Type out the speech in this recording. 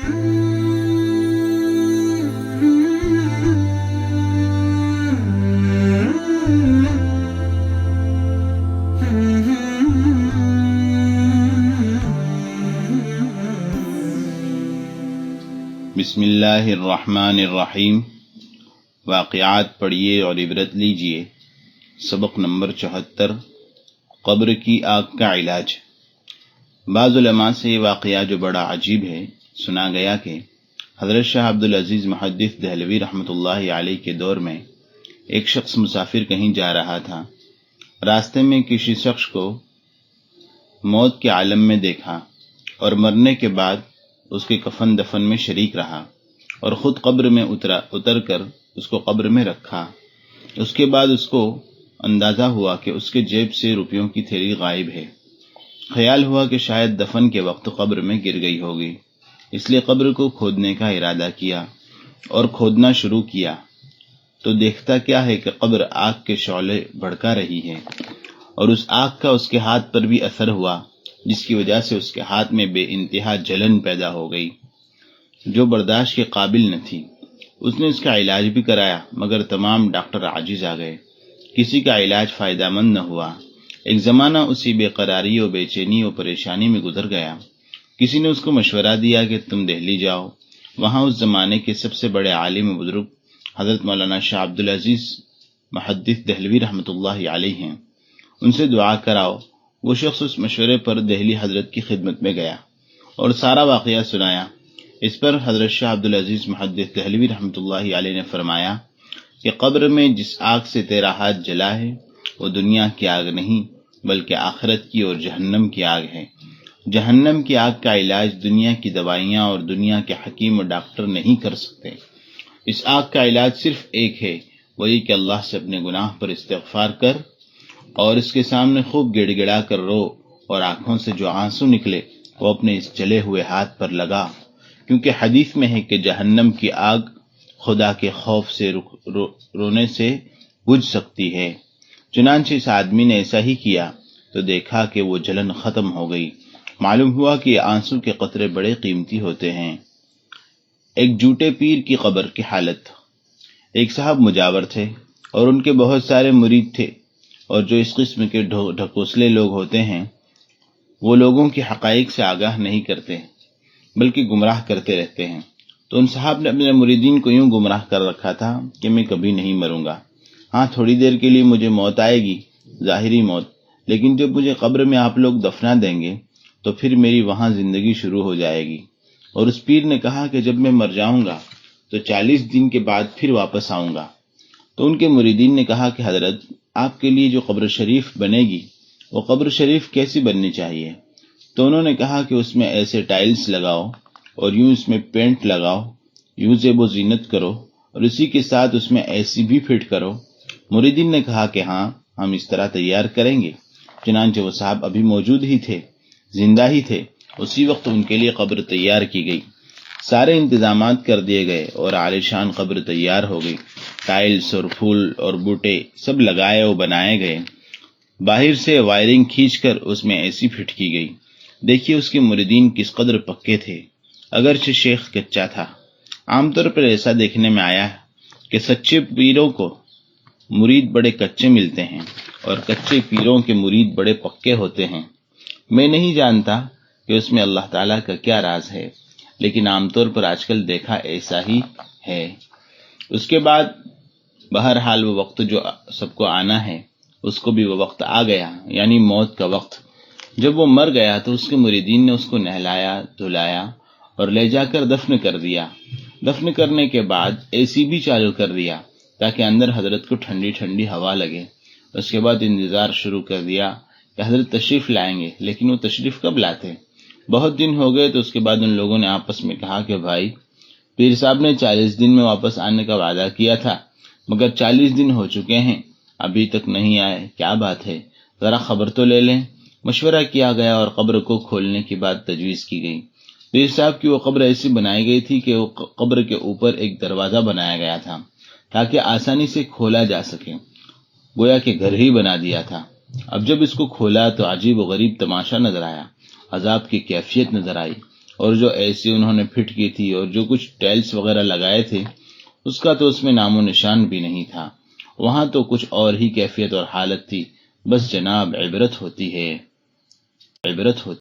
بسم اللہ الرحمن الرحیم۔ واقعات پڑھیے اور عبرت لیجیے۔ سبق نمبر 74، قبر کی آگ کا علاج۔ بعض علماء سے یہ واقعہ جو بڑا عجیب ہے سنا گیا کہ حضرت شاہ عبدالعزیز محدث دہلوی رحمۃ اللہ علیہ کے دور میں ایک شخص مسافر کہیں جا رہا تھا۔ راستے میں کسی شخص کو موت کے عالم میں دیکھا اور مرنے کے بعد اس کے کفن دفن میں شریک رہا اور خود قبر میں اتر کر اس کو قبر میں رکھا۔ اس کے بعد اس کو اندازہ ہوا کہ اس کے جیب سے روپیوں کی تھیلی غائب ہے۔ خیال ہوا کہ شاید دفن کے وقت قبر میں گر گئی ہوگی، اس لیے قبر کو کھودنے کا ارادہ کیا اور کھودنا شروع کیا تو دیکھتا کیا ہے کہ قبر آگ کے شعلے بھڑکا رہی ہے اور اس آگ کا اس کے ہاتھ پر بھی اثر ہوا، جس کی وجہ سے اس کے ہاتھ میں بے انتہا جلن پیدا ہو گئی جو برداشت کے قابل نہ تھی۔ اس نے اس کا علاج بھی کرایا مگر تمام ڈاکٹر عاجز آ گئے، کسی کا علاج فائدہ مند نہ ہوا۔ ایک زمانہ اسی بے قراری و بے چینی و پریشانی میں گزر گیا۔ کسی نے اس کو مشورہ دیا کہ تم دہلی جاؤ، وہاں اس زمانے کے سب سے بڑے عالم و بزرگ حضرت مولانا شاہ عبدالعزیز محدث دہلوی رحمۃ اللہ علیہ ہیں، ان سے دعا کراؤ۔ وہ شخص اس مشورے پر دہلی حضرت کی خدمت میں گیا اور سارا واقعہ سنایا۔ اس پر حضرت شاہ عبدالعزیز محدث دہلوی رحمۃ اللہ علیہ نے فرمایا کہ قبر میں جس آگ سے تیرا ہاتھ جلا ہے وہ دنیا کی آگ نہیں بلکہ آخرت کی اور جہنم کی آگ ہے۔ جہنم کی آگ کا علاج دنیا کی دوائیاں اور دنیا کے حکیم و ڈاکٹر نہیں کر سکتے۔ اس آگ کا علاج صرف ایک ہے، وہی کہ اللہ سے اپنے گناہ پر استغفار کر اور اس کے سامنے خوب گڑ گڑا کر رو اور آنکھوں سے جو آنسو نکلے وہ اپنے اس جلے ہوئے ہاتھ پر لگا، کیونکہ حدیث میں ہے کہ جہنم کی آگ خدا کے خوف سے رونے سے بجھ سکتی ہے۔ چنانچہ اس آدمی نے ایسا ہی کیا تو دیکھا کہ وہ جلن ختم ہو گئی۔ معلوم ہوا کہ یہ آنسو کے قطرے بڑے قیمتی ہوتے ہیں۔ ایک جھوٹے پیر کی قبر کی حالت۔ ایک صاحب مجاور تھے اور ان کے بہت سارے مرید تھے، اور جو اس قسم کے ڈھکوسلے لوگ ہوتے ہیں وہ لوگوں کی حقائق سے آگاہ نہیں کرتے بلکہ گمراہ کرتے رہتے ہیں۔ تو ان صاحب نے اپنے مریدین کو یوں گمراہ کر رکھا تھا کہ میں کبھی نہیں مروں گا، ہاں تھوڑی دیر کے لیے مجھے موت آئے گی، ظاہری موت، لیکن جب مجھے قبر میں آپ لوگ دفنا دیں گے تو پھر میری وہاں زندگی شروع ہو جائے گی۔ اور اس پیر نے کہا کہ جب میں مر جاؤں گا تو 40 دن کے بعد پھر واپس آؤں گا۔ تو ان کے مریدین نے کہا کہ حضرت آپ کے لیے جو قبر شریف بنے گی وہ قبر شریف کیسی بننی چاہیے؟ تو انہوں نے کہا کہ اس میں ایسے ٹائلز لگاؤ اور یوں اس میں پینٹ لگاؤ، یوں زیب و زینت کرو اور اسی کے ساتھ اس میں اے سی بھی فٹ کرو۔ مریدین نے کہا کہ ہاں ہم اس طرح تیار کریں گے۔ چنانچہ وہ صاحب ابھی موجود ہی تھے، زندہ ہی تھے، اسی وقت ان کے لیے قبر تیار کی گئی، سارے انتظامات کر دیے گئے اور عالیشان قبر تیار ہو گئی۔ ٹائلز اور پھول اور بوٹے سب لگائے اور بنائے گئے، باہر سے وائرنگ کھینچ کر اس میں اے سی فٹ کی گئی۔ دیکھیے اس کے مریدین کس قدر پکے تھے، اگرچہ شیخ کچا تھا۔ عام طور پر ایسا دیکھنے میں آیا ہے کہ سچے پیروں کو مرید بڑے کچے ملتے ہیں اور کچے پیروں کے مرید بڑے پکے ہوتے ہیں۔ میں نہیں جانتا کہ اس میں اللہ تعالیٰ کا کیا راز ہے، لیکن عام طور پر آج کل دیکھا ایسا ہی ہے۔ اس کے بعد بہرحال وہ وقت جو سب کو آنا ہے اس کو بھی وہ وقت آ گیا، یعنی موت کا وقت۔ جب وہ مر گیا تو اس کے مریدین نے اس کو نہلایا دھلایا اور لے جا کر دفن کر دیا۔ دفن کرنے کے بعد اے سی بھی چالو کر دیا تاکہ اندر حضرت کو ٹھنڈی ٹھنڈی ہوا لگے۔ اس کے بعد انتظار شروع کر دیا کہ حضرت تشریف لائیں گے، لیکن وہ تشریف کب لاتے؟ بہت دن ہو گئے تو اس کے بعد ان لوگوں نے آپس میں کہا کہ بھائی پیر صاحب نے 40 دن میں واپس آنے کا وعدہ کیا تھا، مگر 40 دن ہو چکے ہیں ابھی تک نہیں آئے، کیا بات ہے؟ ذرا خبر تو لے لیں۔ مشورہ کیا گیا اور قبر کو کھولنے کی بات تجویز کی گئی۔ پیر صاحب کی وہ قبر ایسی بنائی گئی تھی کہ وہ قبر کے اوپر ایک دروازہ بنایا گیا تھا تاکہ آسانی سے کھولا جا سکے، گویا کہ گھر ہی بنا دیا تھا۔ اب جب اس کو کھولا تو عجیب و غریب تماشا نظر آیا، عذاب کی کیفیت نظر آئی اور جو ایسی انہوں نے فٹ کی تھی اور جو کچھ ٹائلز وغیرہ لگائے تھے اس کا تو اس میں نام و نشان بھی نہیں تھا. وہاں تو کچھ اور ہی کیفیت اور حالت تھی. بس جناب عبرت ہوتی ہے.